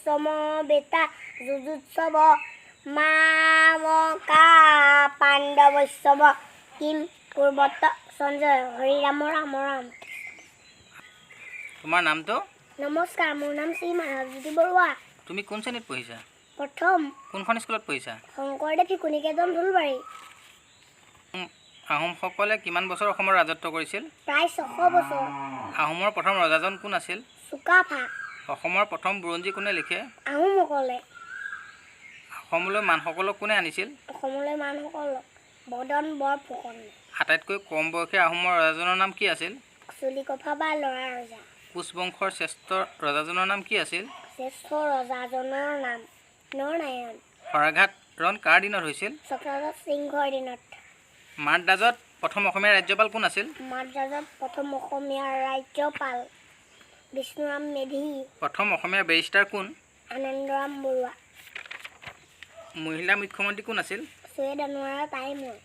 সম বেতা যুযুৎসব মামকা পাণ্ডবৈশ্বব কিম পূৰ্বত সঞ্জয় হৰি ৰাম ৰাম ৰাম। তোমাৰ নামটো? নমস্কাৰ, মোৰ নাম শ্ৰী মাধৱজ্যোতি বৰুৱা। তুমি কোন শ্ৰেণীত পঢ়িছা? প্ৰথম কোনখন স্কুলত পঢ়িছা? শংকৰদেৱ শিশুনিকেতন ফুলবাৰী। আহোমসকলে কিমান বছৰ অসমৰ ৰাজত্ব কৰিছিল? প্ৰায় 600 বছৰ। আহোমৰ প্ৰথম ৰজাজন কোন আছিল? চুকাফা। অসমৰ প্ৰথম বুৰঞ্জী কোনে লিখে? আহোমসকলে। অসমলৈ মানসকলক কোনে আনিছিল? অসমলৈ মানসকলক বদন বৰফুকন। আটাইতকৈ কম বয়সীয়া আহোমৰ ৰজাজনৰ নাম কি আছিল? চুলিকফা বা ল'ৰা ৰজা। কোচ বংশৰ শ্ৰেষ্ঠ ৰজাজনৰ নাম কি আছিল? শ্ৰেষ্ঠ ৰজাজনৰ নাম নৰনাৰায়ণ। শৰাঘাট ৰণ কাৰ দিনত হৈছিল? চক্ৰধ্বজ সিংহৰ দিনত। মাদ্ৰাজত প্ৰথম অসমীয়া ৰাজ্যপাল কোন আছিল? মাদ্ৰাজত প্ৰথম অসমীয়া ৰাজ্যপাল বিষ্ণুৰাম মেধি। প্ৰথম অসমীয়া বেৰিষ্টাৰ কোন? আনন্দৰাম বৰুৱা। মহিলা মুখ্যমন্ত্ৰী কোন আছিল? চৈয়দ আনোৱাৰা তাইমূৰ।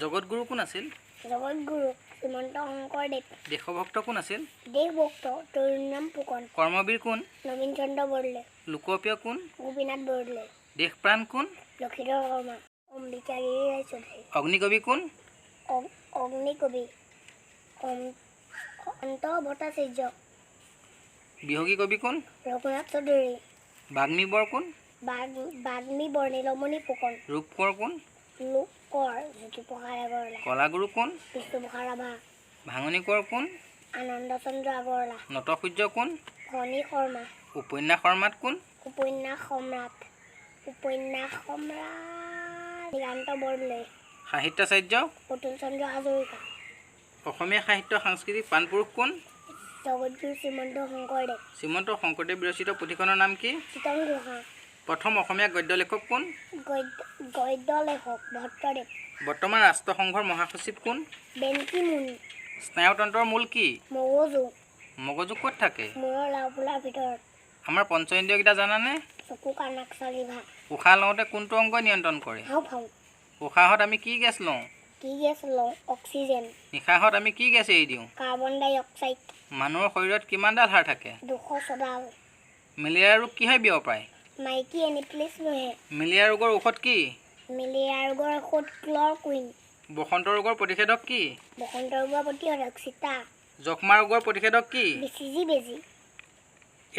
জগতগুৰু কোন আছিল? জগতগুৰু শ্ৰীমন্ত শংকৰদেৱ। দেশভক্ত কোন আছিল? দেশভক্ত তৰুণৰাম ফুকন। কৰ্মবীৰ কোন? নবীন চন্দ্ৰ বৰদলৈ। লোকপ্ৰিয় কোন? গোপীনাথ বৰদলৈ। দেশপ্ৰাণ কোন? লক্ষীধৰ শৰ্মা। অম্বিকাগিৰি ৰায়চৌধুৰী। অগ্নিকবি কোন? অগ্নিকবি অন্ত ভট্টাচাৰ্য। বিহগী কবি কোন? ৰঘুনাথ চৌধুৰী। বাগ্মী বৰ কোন? বাগ্মী বৰ নীলমণি ফুকন। ৰূপকৰ কোন? লোকৰ জ্যোতিপ্ৰসাদ আগৰৱালা। কলাগুৰু কোন? বিষ্ণুপ্ৰসাদ ৰাভা। ভাঙনি কোঁৱৰ কোন? আনন্দ চন্দ্ৰ আগৰৱালা। নটসূৰ্য কোন? ফণী শৰ্মা। উপন্যাস শৰ্মাত কোন? উপন্যাস সম্ৰাট দিগান্ত বৰদলৈ। সাহিত্যাচাৰ্য? অতুল চন্দ্ৰ হাজৰিকা। অসমীয়া সাহিত্য সাংস্কৃতিক প্ৰাণপুৰুষ কোন? জগতগুৰু শ্ৰীমন্ত শংকৰদেৱ। শ্ৰীমন্ত শংকৰদেৱ বিৰচিত পুথিখনৰ নাম কি? চিতন ঘোষা। প্ৰথম অসমীয়া গদ্য লেখক কোন? গদ্য লেখক ভট্টদেৱ। বৰ্তমান ৰাষ্ট্ৰসংঘৰ মহাসচিব কোন? Ben Ki Moon. স্নায়ুতন্ত্ৰৰ মূল কি? মগজু। মগজু ক'ত থাকে? মূৰৰ লাওফুলাৰ ভিতৰত। আমাৰ পঞ্চ ইন্দ্ৰিয়কেইটা জানানে? চকু কাণ নাক চালিভা। উশাহ লওঁতে কোনটো অংগই নিয়ন্ত্ৰণ কৰে? হাওঁফাওঁ। উশাহত আমি কি গেছ লওঁ? কি গেছ লওঁ? অক্সিজেন। নিশাহত আমি কি গেছ এৰি দিওঁ? কাৰ্বন ডাই অক্সাইড। মানুহৰ শৰীৰত কিমানডাল হাড় থাকে? 200 ডাল। মেলেৰিয়া ৰোগ কিহে বিয়পায়? মাইকী এনিপ্লিছ মহে। মেলেৰিয়া ৰোগৰ ঔষধ কি? মেলেৰিয়া ৰোগৰ ঔষধ ক্লৰকুইন। বসন্ত ৰোগৰ প্ৰতিষেধক কি? বসন্ত ৰোগৰ প্ৰতিষেধক চিতা। যক্ষ্মা ৰোগৰ প্ৰতিষেধক কি? BCG বেজী।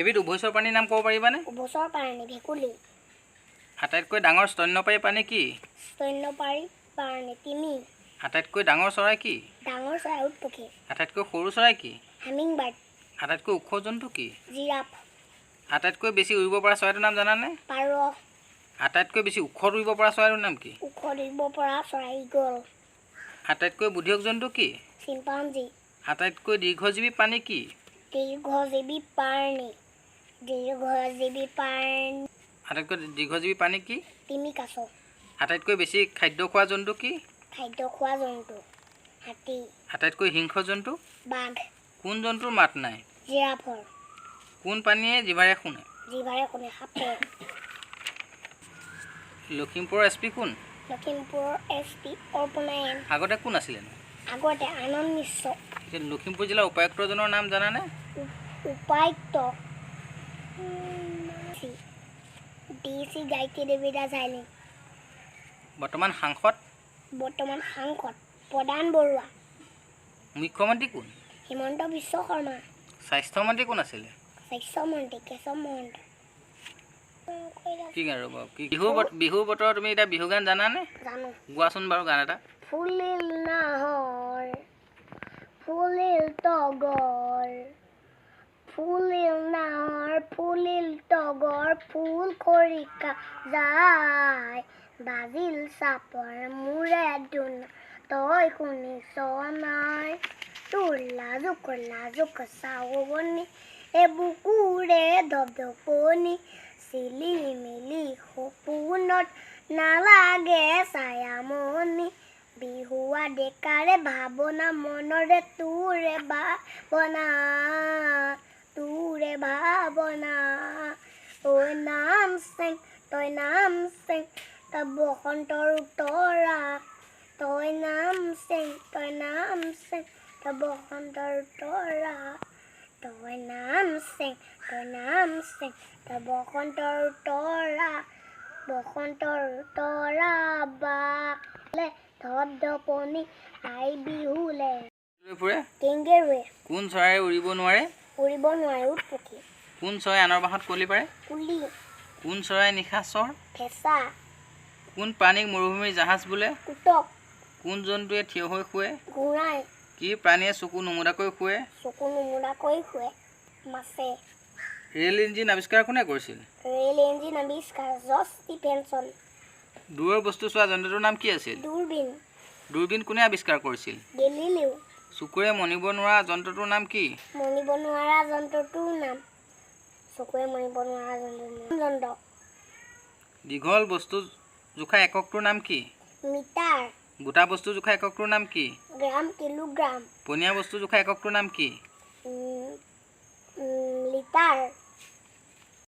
এবিধ উভচৰ প্ৰাণীৰ নাম ক'ব পাৰিবানে? উভচৰ প্ৰাণী ভেকুলী। আটাইতকৈ ডাঙৰ স্তন্যপায়ী প্ৰাণী কি? স্তন্যপায়ী প্ৰাণী তিমি। আটাইতকৈ ডাঙৰ চৰাই কি? ডাঙৰ চৰাই উট পক্ষী। আটাইতকৈ সৰু চৰাই কি? হামিংবাৰ্ড। আটাইতকৈ ওখ জন্তু কি? জিৰাফ। আটাইতকৈ বেছি উৰিব পৰা চৰাইটোৰ নাম জানানে? পাৰ। আটাইতকৈ বেছি ওখ উৰিব পৰা চৰাইটোৰ নাম কি? ওখ দিব পৰা চৰাই ঈগল। আটাইতকৈ বুদ্ধিয়ক জন্তু কি? চিম্পাঞ্জী। আটাইতকৈ দীৰ্ঘজীৱী প্ৰাণী কি? দীৰ্ঘজীৱী প্ৰাণী। আটাইতকৈ দীৰ্ঘজীৱী প্ৰাণী কি? তিমি কাছ। আটাইতকৈ বেছি খাদ্য খোৱা জন্তু কি? খাদ্য খোৱা জন্তু হাতী। আটাইতকৈ হিংস্ৰ জন্তু? বাঘ। কোন জন্তুৰ মাত নাই? জিৰাফৰ। কোন প্ৰাণীয়ে জিভাৰে শুনে? জিভাৰে শুনে সাপে। লখিমপুৰৰ SP কোন? লখিমপুৰৰ SP অৰ্পনায়ন। আগতে কোন আছিলে? আগতে আনন্দ মিশ্ৰ। লখিমপুৰ জিলাৰ উপায়ুক্তজনৰ নাম জানানে? উপায়ুক্ত DC গায়ত্ৰী দেৱী দাস হাইলি। বৰ্তমান সাংসদ? প্ৰদান বৰুৱা। মুখ্যমন্ত্ৰী কোন? হিমন্ত বিশ্ব শৰ্মা। স্বাস্থ্যমন্ত্ৰী কোন আছিলে? স্বাস্থ্যমন্ত্ৰী কেশৱ মহন্ত। কি গান ৰ'ব? বিহু বতৰ তুমি এতিয়া বিহু গান জানানে? জানো। গোৱাচোন বাৰু গান এটা। ফুলিল নাহৰ ফুলিল তগৰ ফুলিল নাহৰ ফুলিল তগৰ ফুল খৰিকা যায় বাজিল চাপৰ মূৰে দুন তই শুনিছ নাই তোৰ লাজুক চাৱনি এ বুকুৰে ধপধপনি চিলি মিলি সপোনত নালাগে ছায়ামণি বিহুৱা ডেকাৰে ভাৱনা মনৰে তোৰে ভাৱনা ঐ নাম চেং তই নাম চেং তই বসন্তৰ উতৰা তই নাম চেং তই বসন্তৰ উতৰা তই নাম চেং তই বসন্তৰ তৰা বালে ধপধপনি আই বিহুলে। লৈ ফুৰে কেংগেৰুৱে কোন চৰাই উৰিব নোৱাৰে? উৰিব নোৱাৰে উট পক্ষী। কোন চৰাই আনৰ বাহত কলি পাৰে? কুলি কোন চৰাই নিশাচৰ? ফেঁচা কোন প্ৰাণীক মৰুভূমিৰ জাহাজ বোলে? কুটক কোন জন্তুৱে থিয় হৈ শুৱে? ঘোঁৰাই কি প্ৰাণীয়ে চকু নুমুদাকৈ শুৱে? চকু নুমুদাকৈ শুৱে। মাছে ৰেল ইঞ্জিন আৱিষ্কাৰ কোনে কৰিছিল? ৰেল ইঞ্জিন আৱিষ্কাৰ জৰ্জ ষ্টিফেনছন। দূৰৰ বস্তু চোৱা যন্ত্ৰটোৰ নাম কি আছিল? দূৰবীণ দূৰবীণ কোনে আৱিষ্কাৰ কৰিছিল? গেলিলিও। চকুৰে মনিব নোৱাৰা যন্ত্ৰটোৰ নাম কি? মনিব নোৱাৰা যন্ত্ৰটোৰ নাম চকুৰে মনিব নোৱাৰা যন্ত্ৰ। দীঘল বস্তু জোখা এককটোৰ নাম কি? মিটাৰ গোটা বস্তু জোখা এককটোৰ নাম কি? গ্ৰাম কিলোগ্ৰাম পনীয়া বস্তু জোখা এককটোৰ নাম কি? লিটাৰ